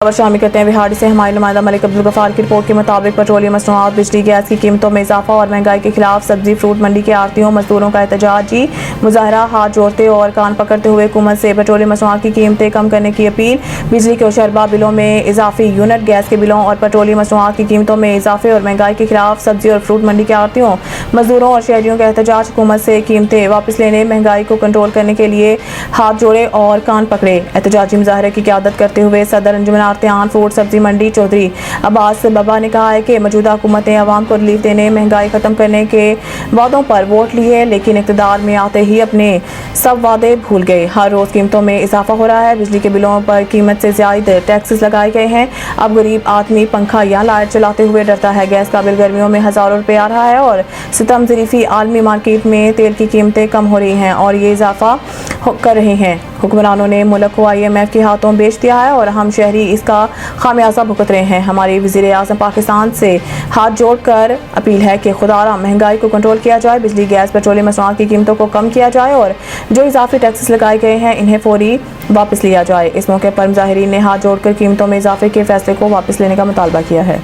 खबर शामिल करते हैं बिहार से हमारे नुमाइंदा मलिक अब्दुल गफार की रिपोर्ट के मुताबिक पेट्रोलियम मसनूआत, बिजली, गैस की कीमतों में इजाफा और महंगाई के खिलाफ सब्जी फ्रूट मंडी के आड़तियों मजदूरों का एहतजाजी मुजाहरा। हाथ जोड़ते और कान पकड़ते हुए हुकूमत से पेट्रोलियम मसनूआत की कीमतें कम करने की अपील। बिजली के शरबा बिलों में इजाफी यूनिट, गैस के बिलों और पेट्रोलियम मसनूआत की कीमतों में इजाफे और महंगाई के खिलाफ सब्जी और फ्रूट मंडी के आड़तियों मजदूरों और शहरियों का एहतजाज। हुकूमत से कीमतें वापस लेने, महंगाई को कंट्रोल करने के लिए हाथ जोड़े और कान पकड़े। एहतजाजी मुजाहरे की क़यादत करते हुए सदर अंजुमन आड़तियान फूड सब्जी मंडी चौधरी अब्बास बाबा ने कहा है कि मौजूदा हुकूमत ने अवाम को रिलीफ देने, महंगाई खत्म करने के वादों पर वोट लिए, लेकिन इक़्तिदार में आते ही अपने सब वादे भूल गए। हर रोज़ कीमतों में इजाफा हो रहा है। बिजली के बिलों पर कीमत से ज़्यादा टैक्सेस लगाए गए हैं। अब गरीब आदमी पंखा या लाइट चलाते हुए डरता है। गैस का बिल गर्मियों में हज़ारों रुपये आ रहा है और सितम ज़रीफ़ी आलमी मार्केट में तेल की कीमतें कम हो रही हैं और ये इजाफा कर रहे हैं। हुक्मरानों ने मुल्क को IMF के हाथों बेच दिया है और हम शहरी इसका खामियाजा भुगत रहे हैं। हमारे वज़ीर आज़म पाकिस्तान से हाथ जोड़कर अपील है कि खुदारा महंगाई को कंट्रोल किया जाए, बिजली, गैस, पेट्रोलियम मसनूआत की कीमतों को कम किया जाए और जो इजाफी टैक्सेस लगाए गए हैं इन्हें फौरी वापस लिया जाए। इस मौके पर मुजाहिरीन ने हाथ जोड़कर कीमतों में इजाफे के फैसले को वापस लेने का मुतालबा किया है।